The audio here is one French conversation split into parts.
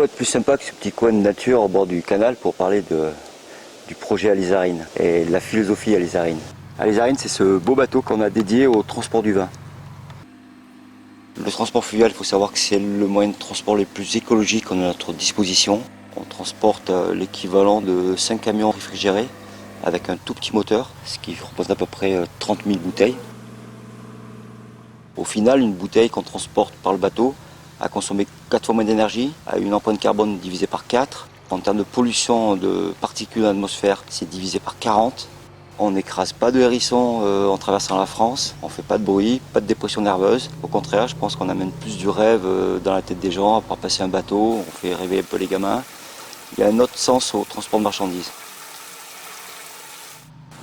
quoi de plus sympa que ce petit coin de nature au bord du canal pour parler du projet Alizarine et de la philosophie Alizarine. Alizarine, c'est ce beau bateau qu'on a dédié au transport du vin. Le transport fluvial, il faut savoir que c'est le moyen de transport le plus écologique qu'on a à notre disposition. On transporte l'équivalent de 5 camions réfrigérés avec un tout petit moteur, ce qui représente à peu près 30 000 bouteilles. Au final, une bouteille qu'on transporte par le bateau a consommé 4 fois moins d'énergie, a une empreinte carbone divisée par 4. En termes de pollution de particules dans l'atmosphère, c'est divisé par 40. On n'écrase pas de hérissons en traversant la France, on ne fait pas de bruit, pas de dépression nerveuse. Au contraire, je pense qu'on amène plus du rêve dans la tête des gens, à passer un bateau, on fait rêver un peu les gamins. Il y a un autre sens au transport de marchandises.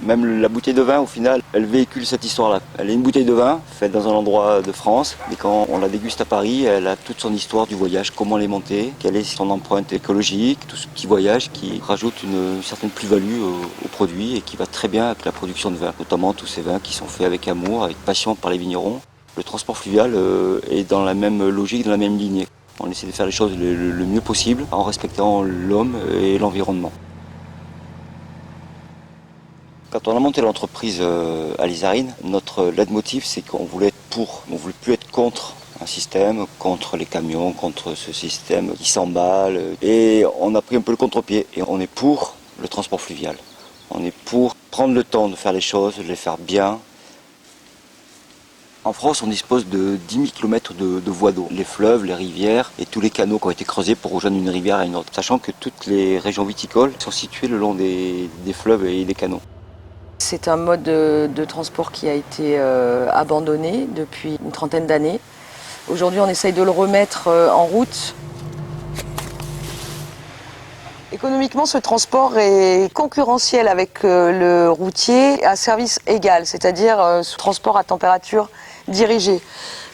Même la bouteille de vin, au final, elle véhicule cette histoire-là. Elle est une bouteille de vin, faite dans un endroit de France, mais quand on la déguste à Paris, elle a toute son histoire du voyage, comment elle est montée, quelle est son empreinte écologique, tout ce petit voyage qui rajoute une certaine plus-value au produit et qui va très bien avec la production de vin, notamment tous ces vins qui sont faits avec amour, avec passion par les vignerons. Le transport fluvial est dans la même logique, dans la même lignée. On essaie de faire les choses le mieux possible en respectant l'homme et l'environnement. Quand on a monté l'entreprise Alizarine, notre leitmotiv c'est qu'on voulait être pour, on ne voulait plus être contre un système, contre les camions, contre ce système qui s'emballe. Et on a pris un peu le contre-pied et on est pour le transport fluvial. On est pour prendre le temps de faire les choses, de les faire bien. En France, on dispose de 10 000 km de voies d'eau, les fleuves, les rivières et tous les canaux qui ont été creusés pour rejoindre une rivière à une autre. Sachant que toutes les régions viticoles sont situées le long des fleuves et des canaux. C'est un mode de transport qui a été abandonné depuis une trentaine d'années. Aujourd'hui, on essaye de le remettre en route. Économiquement, ce transport est concurrentiel avec le routier à service égal, c'est-à-dire ce transport à température dirigée.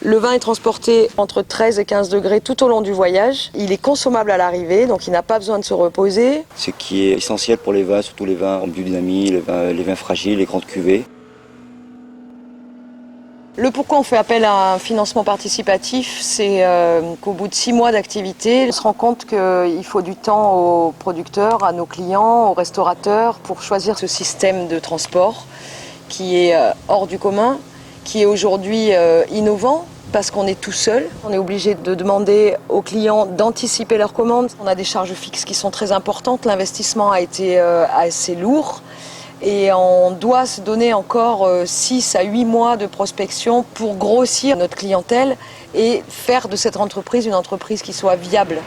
Le vin est transporté entre 13 et 15 degrés tout au long du voyage. Il est consommable à l'arrivée, donc il n'a pas besoin de se reposer. Ce qui est essentiel pour les vins, surtout les vins en biodynamie, les vins fragiles, les grandes cuvées. Le pourquoi on fait appel à un financement participatif, c'est qu'au bout de 6 mois d'activité, on se rend compte qu'il faut du temps aux producteurs, à nos clients, aux restaurateurs pour choisir ce système de transport qui est hors du commun, qui est aujourd'hui innovant parce qu'on est tout seul. On est obligé de demander aux clients d'anticiper leurs commandes. On a des charges fixes qui sont très importantes, l'investissement a été assez lourd. Et on doit se donner encore 6 à 8 mois de prospection pour grossir notre clientèle et faire de cette entreprise une entreprise qui soit viable.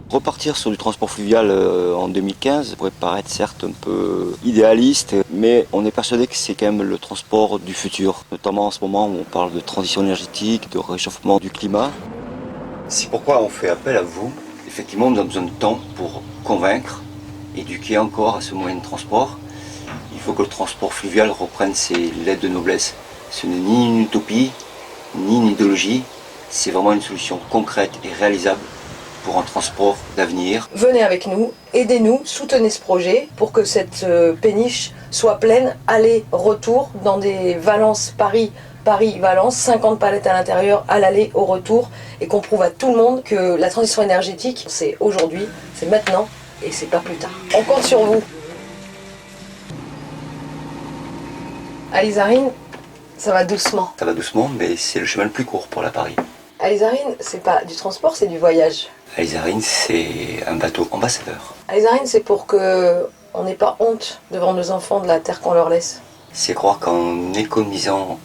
Repartir sur du transport fluvial en 2015 pourrait paraître certes un peu idéaliste, mais on est persuadé que c'est quand même le transport du futur, notamment en ce moment où on parle de transition énergétique, de réchauffement du climat. C'est pourquoi on fait appel à vous. Effectivement, on a besoin de temps pour convaincre, éduquer encore à ce moyen de transport. Il faut que le transport fluvial reprenne ses lettres de noblesse. Ce n'est ni une utopie, ni une idéologie, c'est vraiment une solution concrète et réalisable pour un transport d'avenir. Venez avec nous, aidez-nous, soutenez ce projet pour que cette péniche soit pleine, aller-retour dans des Valence-Paris, Paris-Valence, 50 palettes à l'intérieur, à l'aller, au retour, et qu'on prouve à tout le monde que la transition énergétique, c'est aujourd'hui, c'est maintenant, et c'est pas plus tard. On compte sur vous. Alizarine, ça va doucement. Ça va doucement, mais c'est le chemin le plus court pour la Paris. Alizarine, c'est pas du transport, c'est du voyage. Alizarine, c'est un bateau ambassadeur. Alizarine, c'est pour que on n'ait pas honte devant nos enfants de la terre qu'on leur laisse. C'est croire qu'en économisant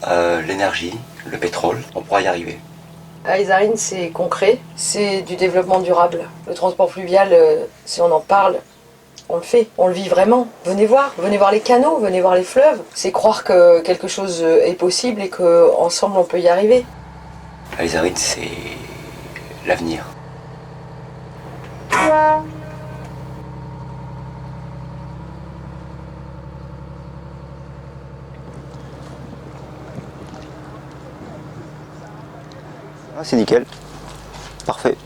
l'énergie, le pétrole, on pourra y arriver. Alizarine, c'est concret, c'est du développement durable. Le transport fluvial, si on en parle, on le fait, on le vit vraiment. Venez voir les canaux, venez voir les fleuves. C'est croire que quelque chose est possible et qu'ensemble on peut y arriver. Alizarine, c'est l'avenir. Ah, c'est nickel. Parfait.